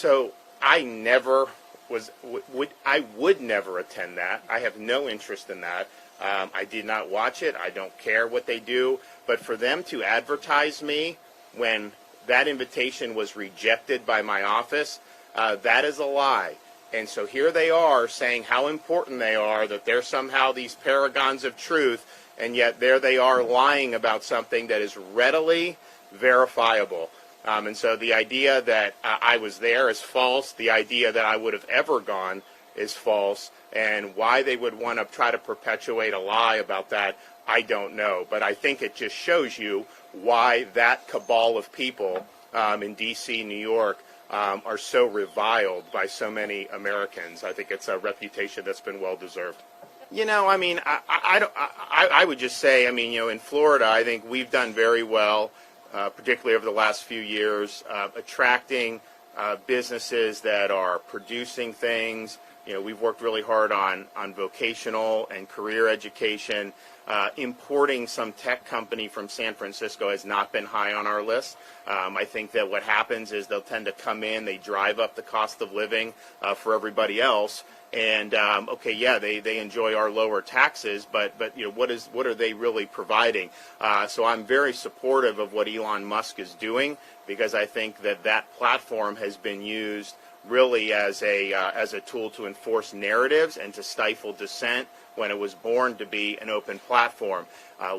So I never would never attend that. I have no interest in that. I did not watch it. I don't care what they do. But for them to advertise me when that invitation was rejected by my office, that is a lie. And so here they are saying how important they are, that they're somehow these paragons of truth, and yet there they are lying about something that is readily verifiable. And so the idea that I was there is false. The idea that I would have ever gone is false. And why they would want to try to perpetuate a lie about that, I don't know. But I think it just shows you why that cabal of people in D.C., New York, are so reviled by so many Americans. I think it's a reputation that's been well deserved. You know, I mean, I would just say, I mean, you know, in Florida, I think we've done very well, particularly over the last few years, attracting businesses that are producing things. You know, we've worked really hard on vocational and career education. Importing some tech company from San Francisco has not been high on our list. I think that what happens is they'll tend to come in, they drive up the cost of living for everybody else. And okay, yeah, they enjoy our lower taxes, but you know, what are they really providing? So I'm very supportive of what Elon Musk is doing, because I think that platform has been used really as a tool to enforce narratives and to stifle dissent when it was born to be an open platform.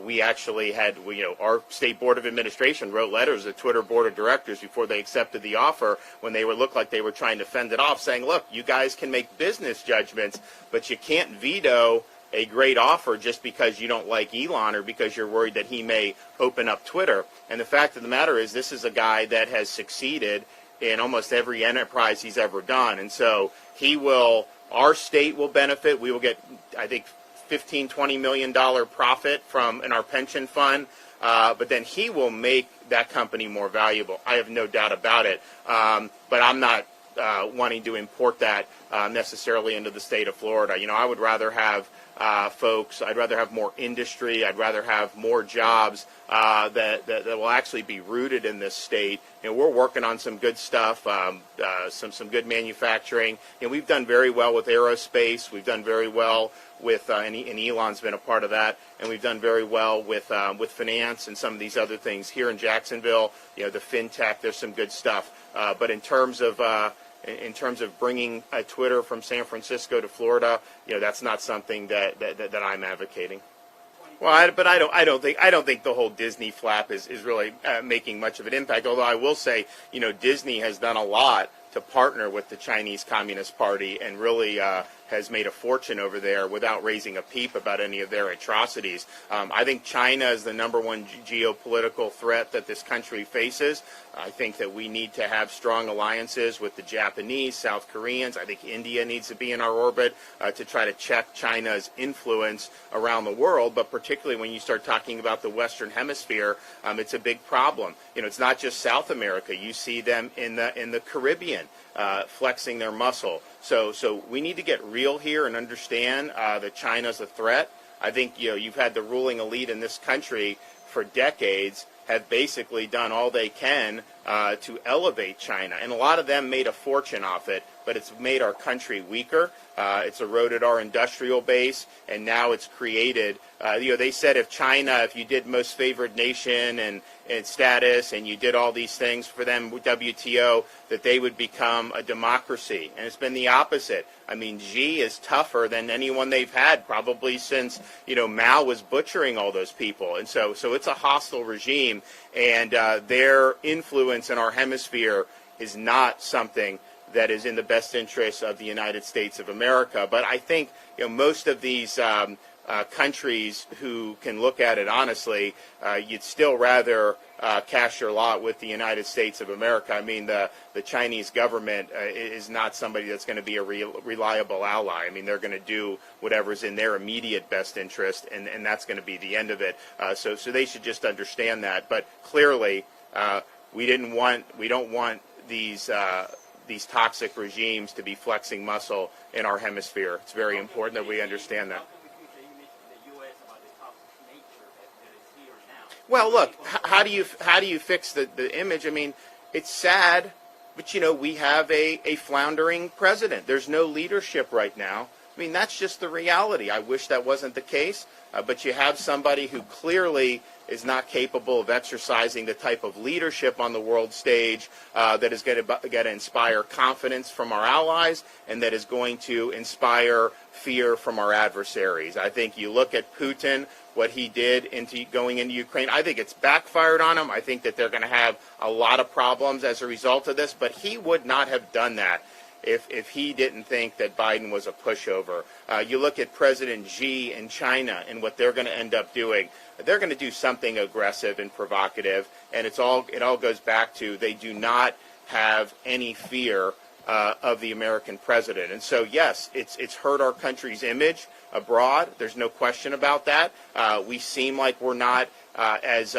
We actually had, you know, our state board of administration wrote letters to Twitter board of directors before they accepted the offer, when they looked like they were trying to fend it off, saying, look, you guys can make business judgments, but you can't veto a great offer just because you don't like Elon or because you're worried that he may open up Twitter. And the fact of the matter is, this is a guy that has succeeded in almost every enterprise he's ever done. And so our state will benefit. We will get, I think, $15-20 million profit in our pension fund, but then he will make that company more valuable. I have no doubt about it. But I'm not wanting to import that necessarily into the state of Florida. You know, I would rather have I'd rather have more industry. I'd rather have more jobs that will actually be rooted in this state. You know, we're working on some good stuff, some good manufacturing. You know, we've done very well with aerospace. We've done very well with, and Elon's been a part of that. And we've done very well with finance and some of these other things here in Jacksonville. You know, the fintech. There's some good stuff. But in terms of bringing Twitter from San Francisco to Florida, you know, that's not something that I'm advocating. Well, I don't think the whole Disney flap is really making much of an impact. Although I will say, you know, Disney has done a lot to partner with the Chinese Communist Party and really has made a fortune over there without raising a peep about any of their atrocities. I think China is the number one geopolitical threat that this country faces. I think that we need to have strong alliances with the Japanese, South Koreans. I think India needs to be in our orbit to try to check China's influence around the world. But particularly when you start talking about the Western Hemisphere, it's a big problem. You know, it's not just South America. You see them in the Caribbean flexing their muscle. So we need to get real here and understand that China's a threat. I think, you know, you've had the ruling elite in this country for decades have basically done all they can to elevate China. And a lot of them made a fortune off it, but it's made our country weaker. It's eroded our industrial base, and now it's created, you know, they said if you did most favored nation and status and you did all these things for them with WTO, that they would become a democracy. And it's been the opposite. I mean, Xi is tougher than anyone they've had probably since, you know, Mao was butchering all those people. And so it's a hostile regime, and their influence in our hemisphere is not something that is in the best interest of the United States of America. But I think, you know, most of these countries who can look at it honestly, you'd still rather cast your lot with the United States of America. I mean, the Chinese government is not somebody that's going to be a reliable ally. I mean, they're going to do whatever's in their immediate best interest, and that's going to be the end of it. So they should just understand that. But clearly, we don't want these toxic regimes to be flexing muscle in our hemisphere. It's very important that we understand that. Well, look, how do you fix the image? I mean, it's sad But, we have a floundering president. There's no leadership right now. I mean, that's just the reality. I wish that wasn't the case, but you have somebody who clearly is not capable of exercising the type of leadership on the world stage that is going to inspire confidence from our allies and that is going to inspire fear from our adversaries. I think you look at Putin, what he did going into Ukraine. I think it's backfired on him. I think that they're going to have a lot of problems as a result of this, but he would not have done that if he didn't think that Biden was a pushover. You look at President Xi in China and what they're going to end up doing. They're going to do something aggressive and provocative, and it all goes back to they do not have any fear of the American president. And so, yes, it's hurt our country's image abroad. There's no question about that. We seem like we're not as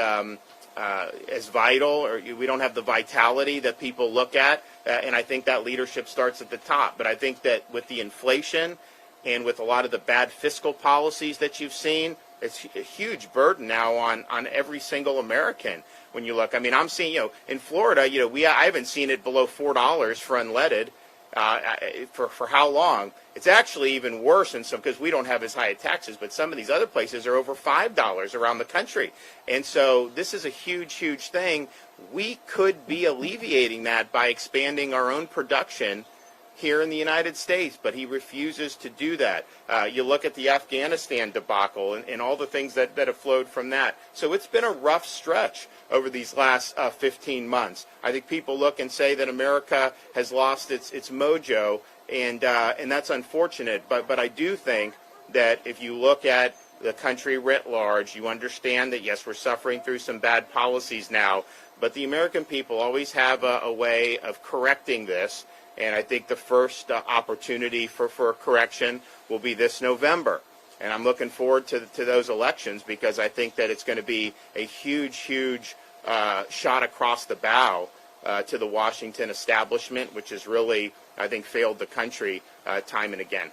vital, or we don't have the vitality that people look at. And I think that leadership starts at the top. But I think that with the inflation and with a lot of the bad fiscal policies that you've seen, it's a huge burden now on every single American. When you look, I mean, I'm seeing, in Florida, I haven't seen it below $4 for unleaded for how long? It's actually even worse in some, because we don't have as high taxes, but some of these other places are over $5 around the country. And so this is a huge, huge thing. We could be alleviating that by expanding our own production here in the United States, but he refuses to do that. You look at the Afghanistan debacle and all the things that have flowed from that. So it's been a rough stretch over these last 15 months. I think people look and say that America has lost its mojo, and that's unfortunate. But I do think that if you look at the country writ large, you understand that, yes, we're suffering through some bad policies now, but the American people always have a way of correcting this. And I think the first opportunity for a correction will be this November. And I'm looking forward to those elections, because I think that it's going to be a huge, huge shot across the bow to the Washington establishment, which has really, I think, failed the country time and again.